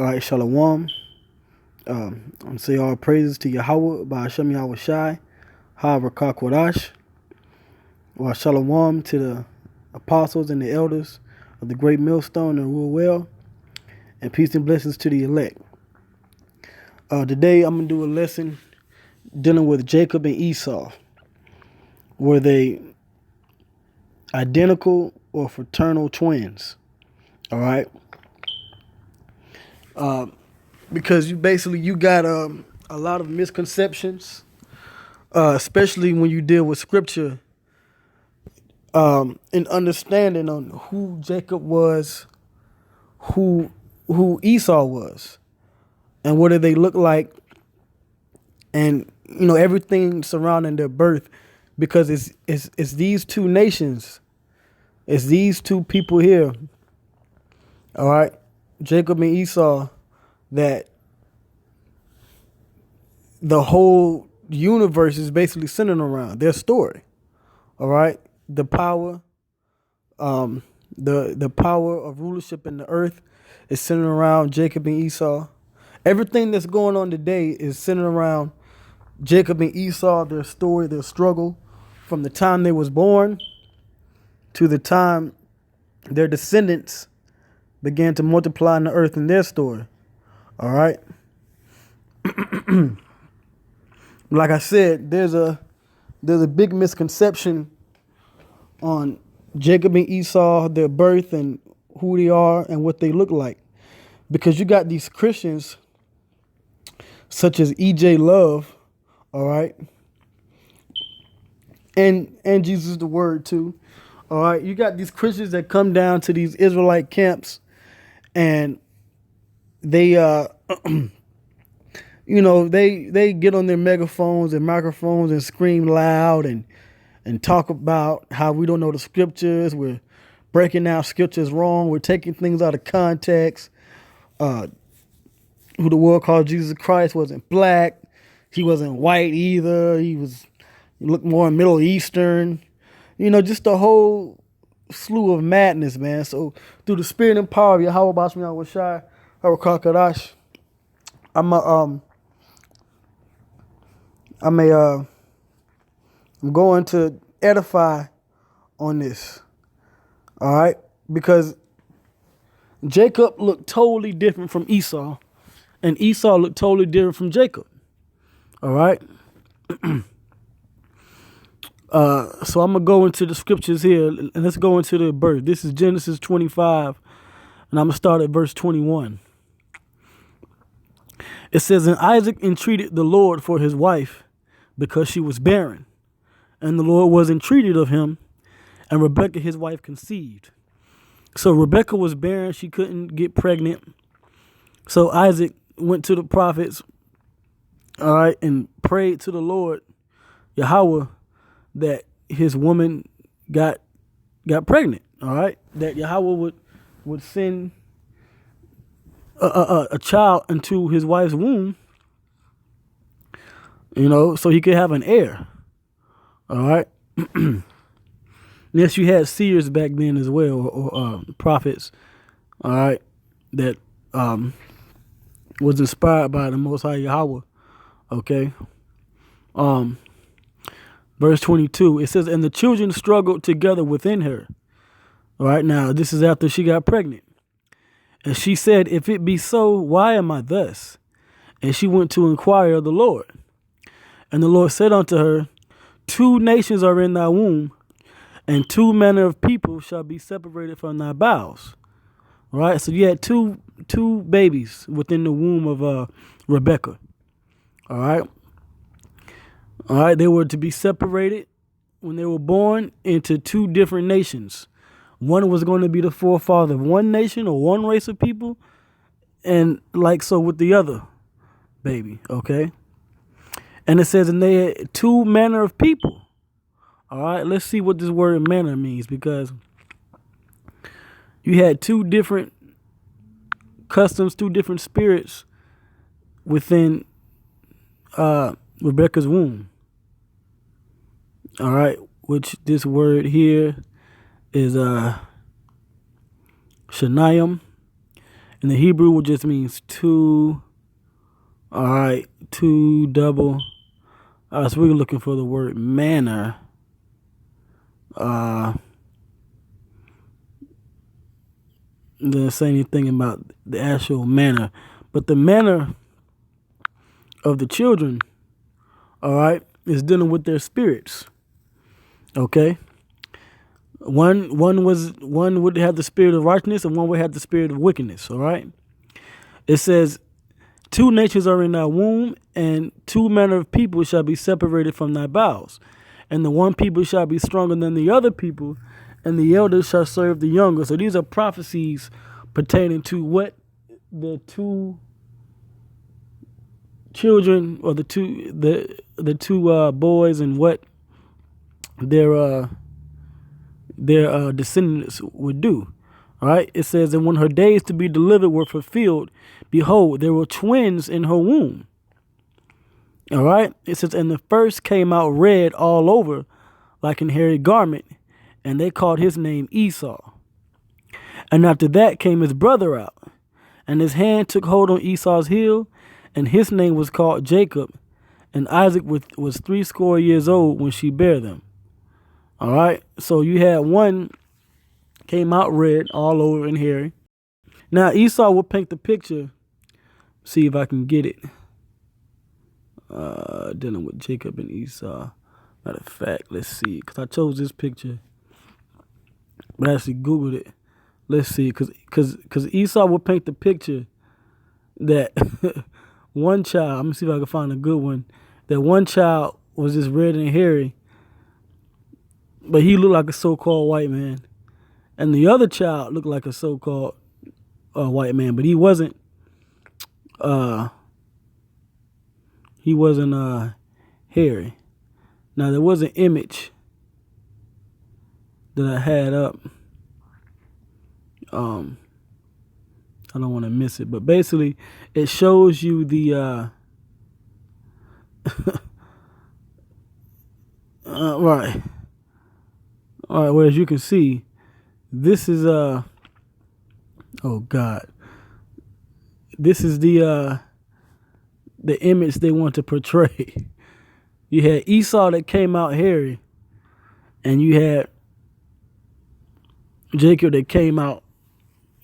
All right, Shalom. I'm say all praises to Yahweh by Hashem Yahweh Shai, Ha-Rakah Kodash. Or Shalom to the apostles and the elders of the great millstone and rule well. And peace and blessings to the elect. Today I'm going to do a lesson dealing with Jacob and Esau. Were they identical or fraternal twins? All right. Because you got a lot of misconceptions, especially when you deal with scripture, and understanding on who Jacob was, who Esau was, and what did they look like, and everything surrounding their birth, because it's these two nations, it's these two people here. All right, Jacob and Esau, that the whole universe is basically centered around their story. All right, the power, the power of rulership in the earth is centered around Jacob and Esau. Everything that's going on today is centered around Jacob and Esau, their story, their struggle, from the time they was born to the time their descendants began to multiply in the earth in their story. All right. Like I said, there's a big misconception on Jacob and Esau, their birth and who they are and what they look like. Because you got these Christians such as E.J. Love, all right, and Jesus the Word too. All right, you got these Christians that come down to these Israelite camps, and they they get on their megaphones and microphones and scream loud and talk about how we don't know the scriptures. We're breaking down scriptures wrong. We're taking things out of context. Who the world called Jesus Christ wasn't black. He wasn't white either. He looked more Middle Eastern. Just a whole slew of madness, man. So through the spirit and power of Yahweh Basmi Yahweh Shai, Ha-Rakah Kodash, I'm going to edify on this. All right? Because Jacob looked totally different from Esau, and Esau looked totally different from Jacob. All right? So I'm going to go into the scriptures here, and let's go into the birth. This is Genesis 25, and I'm going to start at verse 21. It says, "And Isaac entreated the Lord for his wife, because she was barren. And the Lord was entreated of him, and Rebekah his wife conceived." So Rebekah was barren. She couldn't get pregnant. So Isaac went to the prophets, all right, and prayed to the Lord, Yahweh, that his woman got pregnant, all right, that Yahweh would send a child into his wife's womb, so he could have an heir, all right. Yes, you had seers back then as well, or prophets, all right, that was inspired by the Most High Yahweh, okay. Verse 22, it says, "And the children struggled together within her." All right, now this is after she got pregnant. "And she said, If it be so, why am I thus? And she went to inquire of the Lord. And the Lord said unto her, Two nations are in thy womb, and two manner of people shall be separated from thy bowels." All right, so you had two babies within the womb of Rebekah. All right. All right, they were to be separated when they were born into two different nations. One was going to be the forefather of one nation or one race of people, and like so with the other baby, okay? And it says, and they had two manner of people. All right, let's see what this word manner means, because you had two different customs, two different spirits within Rebekah's womb. All right, which this word here is Shanayim, And the Hebrew will just means two. All right, two double. All right, so we're looking for the word manner. Doesn't say anything about the actual manner, but the manner of the children, all right, is dealing with their spirits. Okay, one would have the spirit of righteousness, and one would have the spirit of wickedness. All right, it says, two natures are in thy womb, and two manner of people shall be separated from thy bowels, and the one people shall be stronger than the other people, and the elders shall serve the younger. So these are prophecies pertaining to what the two children, or the two boys, and what their descendants would do. All right. It says, and when her days to be delivered were fulfilled, behold, there were twins in her womb. All right. It says, and the first came out red all over, like an hairy garment, and they called his name Esau. And after that came his brother out, and his hand took hold on Esau's heel, and his name was called Jacob. And Isaac was 80 years old when she bare them. All right. So you had one came out red all over and hairy. Now Esau will paint the picture. See if I can get it. Dealing with Jacob and Esau. Matter of fact, let's see, because I chose this picture, but I actually Googled it. Let's see, because Esau will paint the picture that one child, let me see if I can find a good one, that one child was just red and hairy, but he looked like a so-called white man. And the other child looked like a so-called white man, but he wasn't hairy. Now there was an image that I had up. I don't want to miss it, but basically it shows you the right. All right, well, as you can see, this is oh God. This is the image they want to portray. You had Esau that came out hairy, and you had Jacob that came out,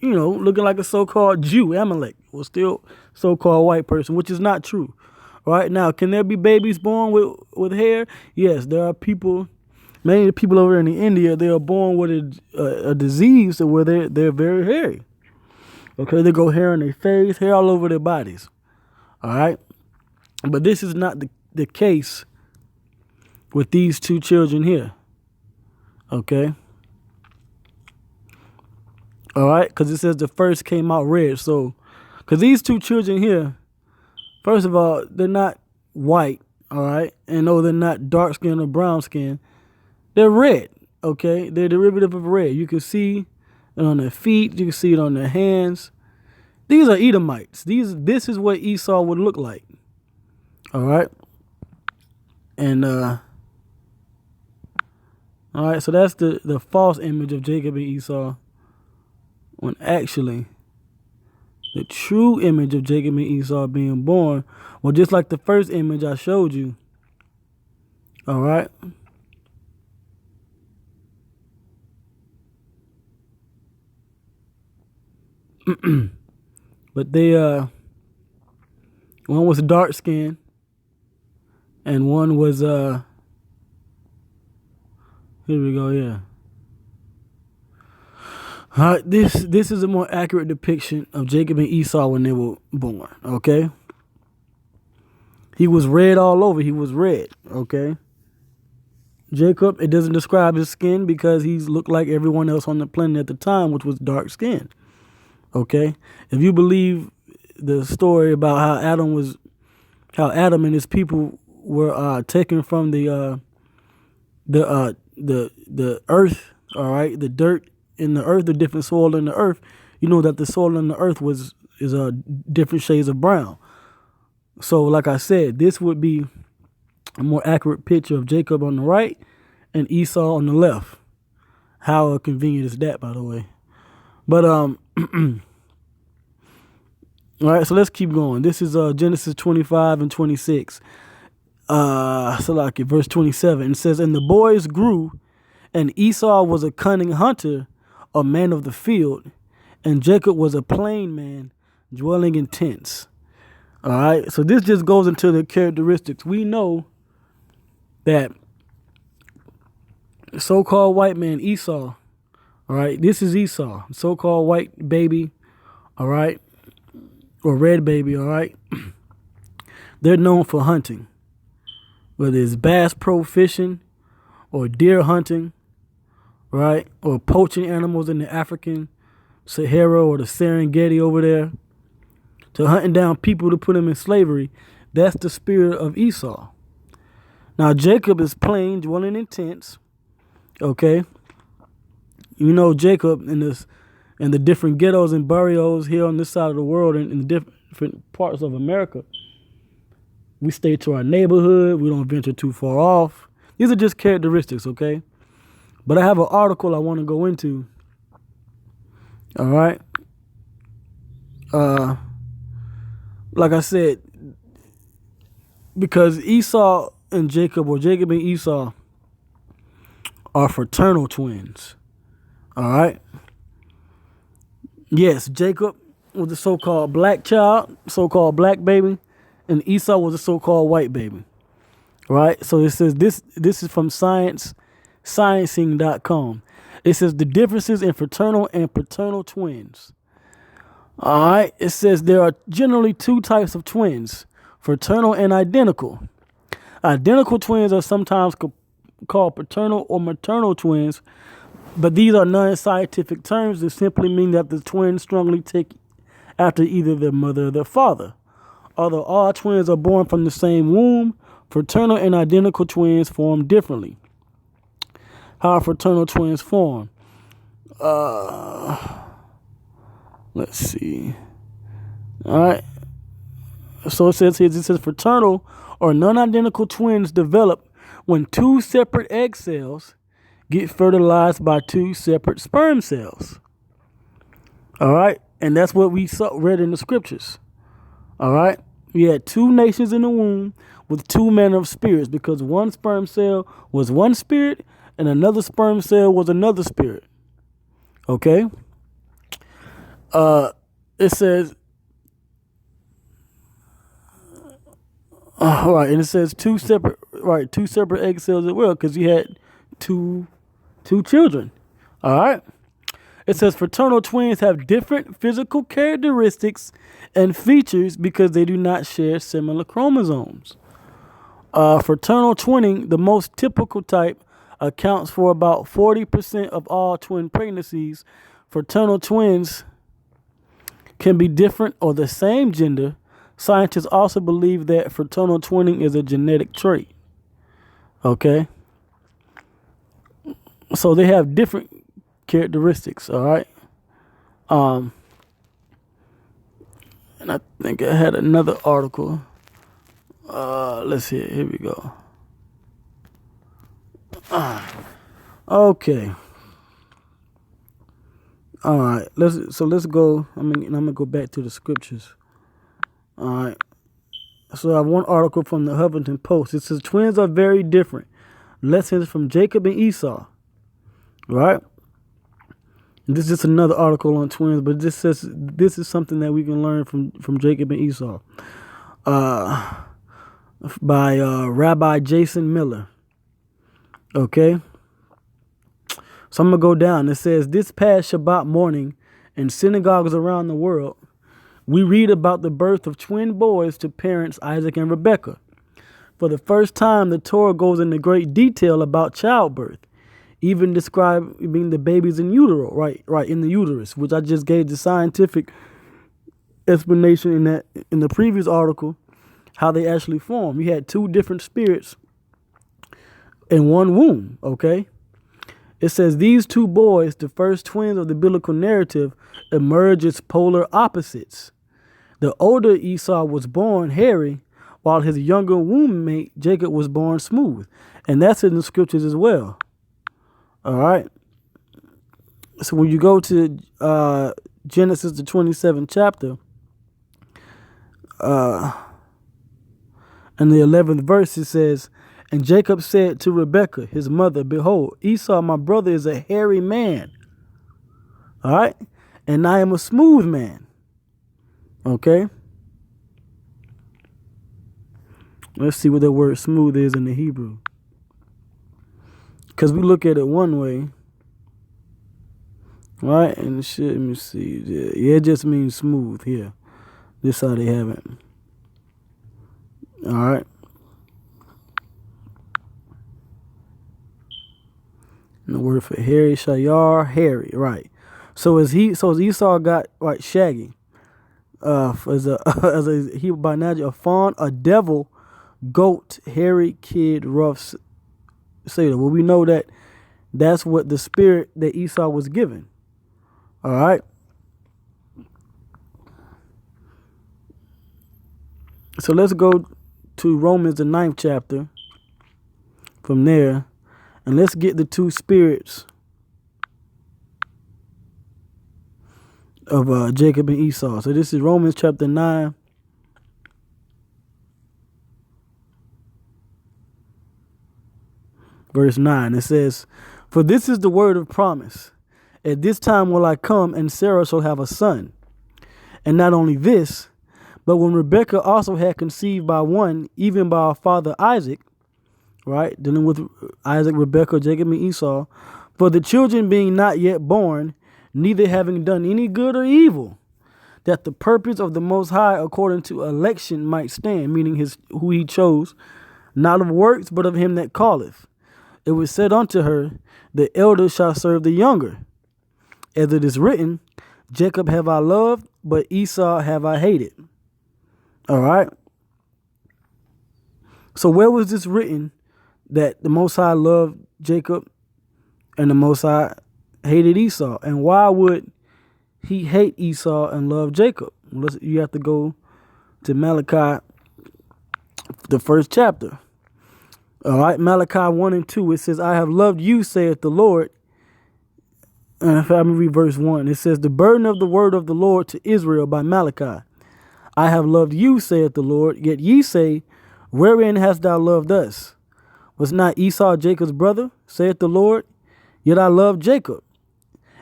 looking like a so-called Jew. Amalek was still so-called white person, which is not true. Right now, can there be babies born with hair? Yes, there are people. Many of the people over in India, they are born with a disease where they're very hairy. Okay, they go hair on their face, hair all over their bodies. All right, but this is not the case with these two children here. Okay. All right, because it says the first came out red. So, because these two children here, first of all, they're not white. All right, and no, they're not dark skin or brown skin. They're red. Okay, they're derivative of red. You can see it on their feet. You can see it on their hands. These are Edomites. This is what Esau would look like. All right, and all right, so that's the false image of Jacob and Esau, when actually the true image of Jacob and Esau being born, well, just like the first image I showed you. All right. But they one was dark skinned and one was here we go, yeah. All right, this is a more accurate depiction of Jacob and Esau when they were born, okay? He was red all over. He was red, okay? Jacob, it doesn't describe his skin because he looked like everyone else on the planet at the time, which was dark skinned. Okay? If you believe the story about how Adam and his people were taken from the earth, all right, the dirt in the earth, the different soil in the earth, you know that the soil in the earth is different shades of brown. So, like I said, this would be a more accurate picture of Jacob on the right and Esau on the left. How convenient is that, by the way? But All right, so let's keep going. This is Genesis 25 and 26. So like verse 27, it says, "And the boys grew, and Esau was a cunning hunter, a man of the field, and Jacob was a plain man, dwelling in tents." All right, so this just goes into the characteristics. We know that so-called white man Esau, all right, this is Esau, so-called white baby, all right, or red baby, all right. They're known for hunting, whether it's bass pro fishing or deer hunting, right, or poaching animals in the African Sahara or the Serengeti over there, to hunting down people to put them in slavery. That's the spirit of Esau. Now Jacob is plain, dwelling in tents. Okay, you know Jacob in the different ghettos and barrios here on this side of the world and in the different parts of America. We stay to our neighborhood. We don't venture too far off. These are just characteristics, okay? But I have an article I want to go into. All right. Like I said, because Esau and Jacob, or Jacob and Esau, are fraternal twins. All right. Yes, Jacob was the so-called black child, so-called black baby, and Esau was a so-called white baby. Right? So it says this is from sciencing.com. It says the differences in fraternal and paternal twins. All right. It says there are generally two types of twins, fraternal and identical. Identical twins are sometimes called paternal or maternal twins, but these are non-scientific terms that simply mean that the twins strongly take after either their mother or their father. Although all twins are born from the same womb, fraternal and identical twins form differently. How are fraternal twins form? Let's see. All right. So it says fraternal or non-identical twins develop when two separate egg cells get fertilized by two separate sperm cells. All right. And that's what we read in the scriptures. All right. We had two nations in the womb with two manner of spirits, because one sperm cell was one spirit and another sperm cell was another spirit. Okay. It says, all right, and it says two separate egg cells as well, because you had two children. All right. It says fraternal twins have different physical characteristics and features because they do not share similar chromosomes. Fraternal twinning, the most typical type, accounts for about 40% of all twin pregnancies. Fraternal twins can be different or the same gender. Scientists also believe that fraternal twinning is a genetic trait. Okay. So they have different characteristics, all right. And I think I had another article. Let's see. Here we go. Okay. All right. Let's go. I'm gonna go back to the scriptures. All right. So I have one article from the Huffington Post. It says twins are very different. Lessons from Jacob and Esau. Right. This is just another article on twins, but this says this is something that we can learn from Jacob and Esau. By Rabbi Jason Miller. Okay. So I'm going to go down. It says, this past Shabbat morning in synagogues around the world, we read about the birth of twin boys to parents Isaac and Rebekah. For the first time, the Torah goes into great detail about childbirth, even describing the babies in utero, right in the uterus, which I just gave the scientific explanation in the previous article, how they actually form. You had two different spirits in one womb, okay? It says these two boys, the first twins of the biblical narrative, emerge as polar opposites. The older Esau was born hairy, while his younger womb mate Jacob was born smooth. And that's in the scriptures as well. All right. So when you go to Genesis, the 27th chapter, in the 11th verse, it says, and Jacob said to Rebekah, his mother, behold, Esau, my brother, is a hairy man. All right. And I am a smooth man. Okay. Let's see what the word smooth is in the Hebrew. Because we look at it one way. Right? And shit, let me see. Yeah, it just means smooth here. This how they have it. All right. And the word for hairy, shayar, hairy, right. So as Esau got right shaggy, as a Hebrew by nature, a fawn, a devil, goat, hairy, kid, rough sailor. Well, we know that that's what the spirit that Esau was given. All right. So let's go to Romans the 9th chapter. From there. And let's get the two spirits of Jacob and Esau. So this is Romans chapter 9. Verse 9. It says, for this is the word of promise. At this time will I come, and Sarah shall have a son. And not only this, but when Rebekah also had conceived by one, even by our father Isaac, right, dealing with Isaac, Rebekah, Jacob, and Esau, for the children being not yet born, neither having done any good or evil, that the purpose of the Most High according to election might stand, meaning who he chose, not of works, but of him that calleth. It was said unto her, the elder shall serve the younger. As it is written, Jacob have I loved, but Esau have I hated. All right. So where was this written? That the Most High loved Jacob and the Most High hated Esau. And why would he hate Esau and love Jacob? You have to go to Malachi, the 1st chapter. All right, Malachi 1 and 2, it says, I have loved you, saith the Lord. And if I read verse 1, it says, the burden of the word of the Lord to Israel by Malachi. I have loved you, saith the Lord, yet ye say, wherein hast thou loved us? Was not Esau Jacob's brother, saith the Lord? Yet I loved Jacob,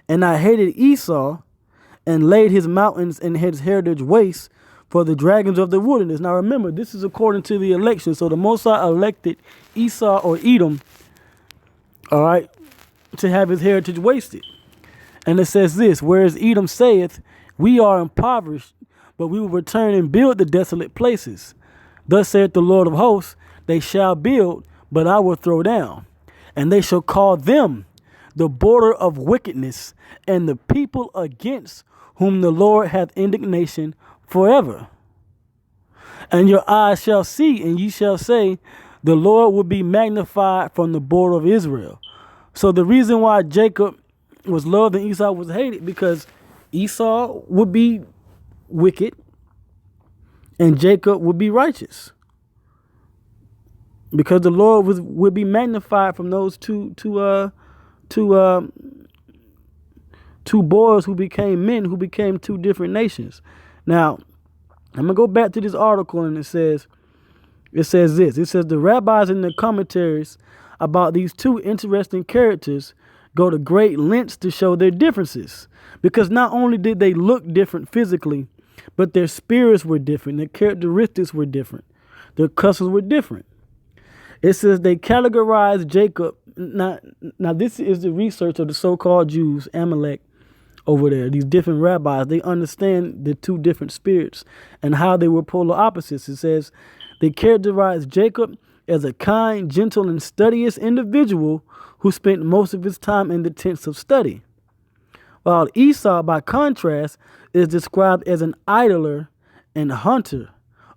and I hated Esau, and laid his mountains and his heritage waste for the dragons of the wilderness. Now remember, this is according to the election. So the Most High elected Esau or Edom, all right, to have his heritage wasted. And it says this, whereas Edom saith, we are impoverished, but we will return and build the desolate places. Thus saith the Lord of hosts, they shall build, but I will throw down. And they shall call them the border of wickedness, and the people against whom the Lord hath indignation forever. And your eyes shall see, and ye shall say, the Lord will be magnified from the border of Israel. So the reason why Jacob was loved and Esau was hated, because Esau would be wicked and Jacob would be righteous. Because the Lord would be magnified from those two boys who became men, who became two different nations. Now, I'm going to go back to this article, and it says this. It says the rabbis in the commentaries about these two interesting characters go to great lengths to show their differences. Because not only did they look different physically, but their spirits were different. Their characteristics were different. Their customs were different. It says they categorized Jacob. Now this is the research of the so-called Jews, Amalek, over there. These different rabbis, they understand the two different spirits and how they were polar opposites. It says they characterized Jacob as a kind, gentle, and studious individual who spent most of his time in the tents of study. While Esau, by contrast, is described as an idler and hunter,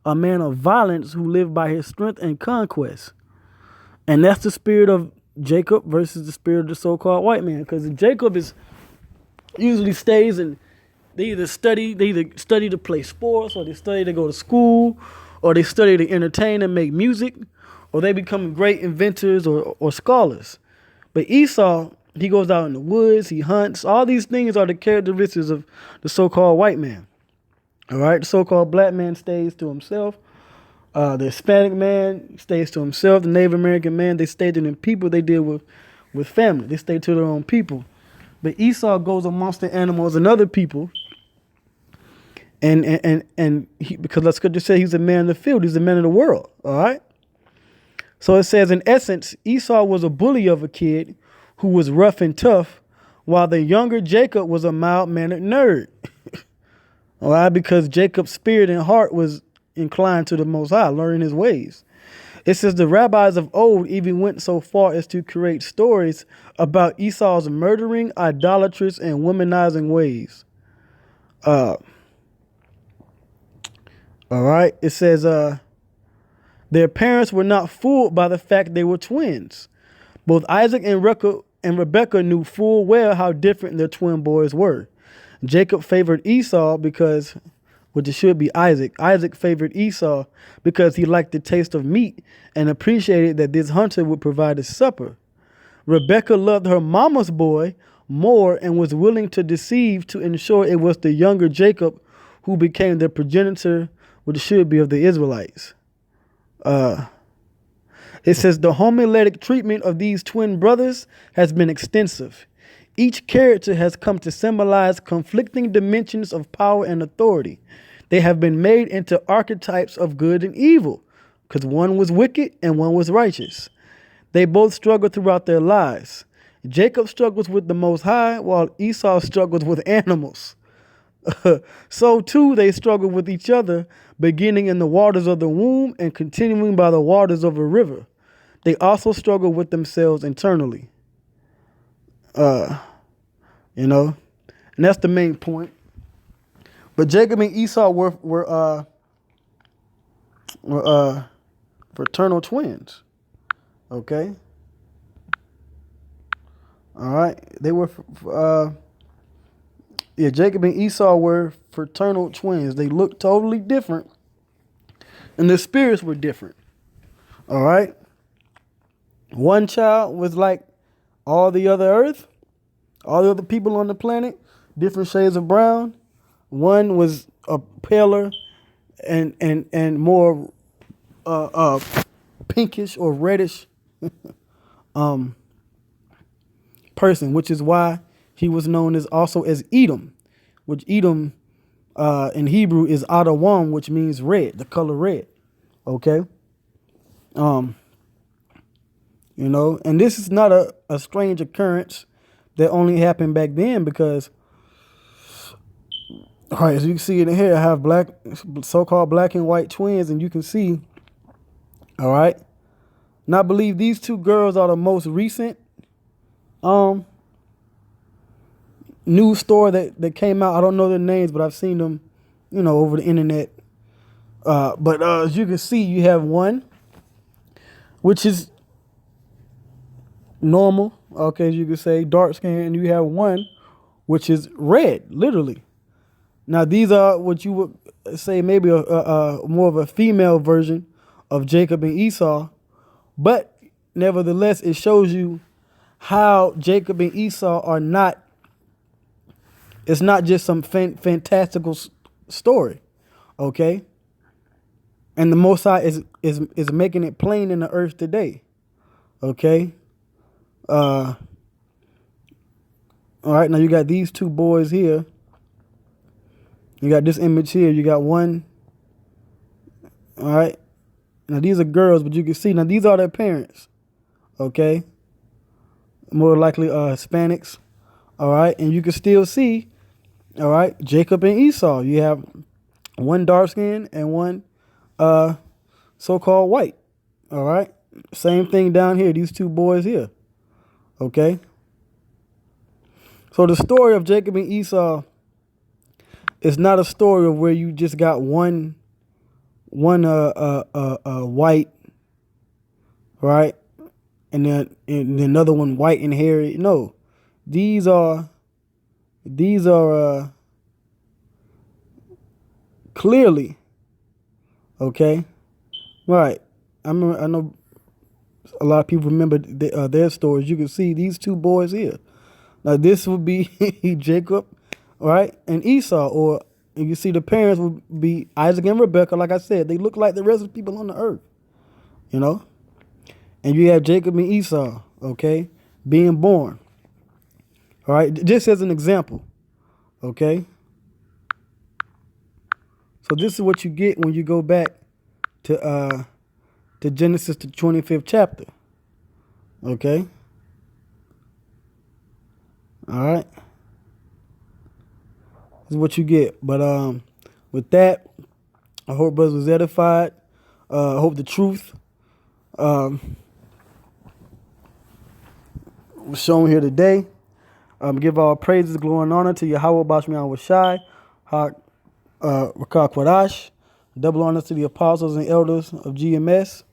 a man of violence who lived by his strength and conquest. And that's the spirit of Jacob versus the spirit of the so-called white man. Because Jacob usually stays and they either study to play sports, or they study to go to school, or they study to entertain and make music, or they become great inventors or scholars. But Esau, he goes out in the woods, he hunts. All these things are the characteristics of the so-called white man. All right, the so-called black man stays to himself. The Hispanic man stays to himself. The Native American man, they stay to them people. They deal with family. They stay to their own people. But Esau goes amongst the animals and other people, and he, because the scripture says he's a man of the field, he's a man of the world. All right. So it says, in essence, Esau was a bully of a kid who was rough and tough, while the younger Jacob was a mild-mannered nerd. All right, because Jacob's spirit and heart was inclined to the Most High, learning his ways. It says the rabbis of old even went so far as to create stories about Esau's murdering, idolatrous, and womanizing ways. All right, it says their parents were not fooled by the fact they were twins. Both Isaac and Rebekah knew full well how different their twin boys were. Jacob favored Esau because, which it should be Isaac. Isaac favored Esau because he liked the taste of meat and appreciated that this hunter would provide his supper. Rebekah loved her mama's boy more and was willing to deceive to ensure it was the younger Jacob who became the progenitor, which should be of the Israelites. It says the homiletic treatment of these twin brothers has been extensive. Each character has come to symbolize conflicting dimensions of power and authority. They have been made into archetypes of good and evil, because one was wicked and one was righteous. They both struggled throughout their lives. Jacob struggles with the Most High, while Esau struggles with animals. So too they struggle with each other, beginning in the waters of the womb and continuing by the waters of a river. They also struggle with themselves internally. And that's the main point. But Jacob and Esau were fraternal twins. Okay. All right. They were, Jacob and Esau were fraternal twins. They looked totally different, and their spirits were different. All right. One child was like all the other earth, all the other people on the planet, different shades of brown. One was a paler and more pinkish or reddish person, which is why he was known as also as Edom, which Edom in Hebrew is Adawam, which means red, the color red. Okay. And this is not a strange occurrence that only happened back then, because, all right, as you can see in here, I have so-called black and white twins, and you can see, all right, and I believe these two girls are the most recent news story that came out. I don't know their names, but I've seen them, over the internet. But as you can see, you have one, which is normal, okay, as you could say, dark skin, and you have one which is red, literally. Now these are what you would say maybe a more of a female version of Jacob and Esau, but nevertheless it shows you how Jacob and Esau are not, it's not just some fantastical story, okay? And the Most High is making it plain in the earth today, okay? All right, now you got these two boys here. You got this image here. You got one. All right. Now these are girls, but you can see now these are their parents. Okay. More likely Hispanics. All right, and you can still see, all right, Jacob and Esau. You have one dark skin and one so-called white. All right. Same thing down here. These two boys here. Okay. So the story of Jacob and Esau is not a story of where you just got one white, right, and then another one white and hairy. No, these are clearly, okay, right. I know a lot of people remember their stories. You can see these two boys here. Now this would be Jacob, right, and Esau, or And you see the parents would be Isaac and Rebekah, like I said. They look like the rest of the people on the earth, you know. And you have Jacob and Esau, okay, being born. All right, just as an example, okay. So this is what you get when you go back to Genesis, the 25th chapter, okay. All right, this is what you get. But with that, I hope brothers was edified. I hope the truth was shown here today. Give all praises, glory, and honor to Yahweh Bashmian Washai, Rakak Wadash. Double honors to the apostles and elders of GMS.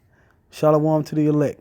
Shalom to the elect.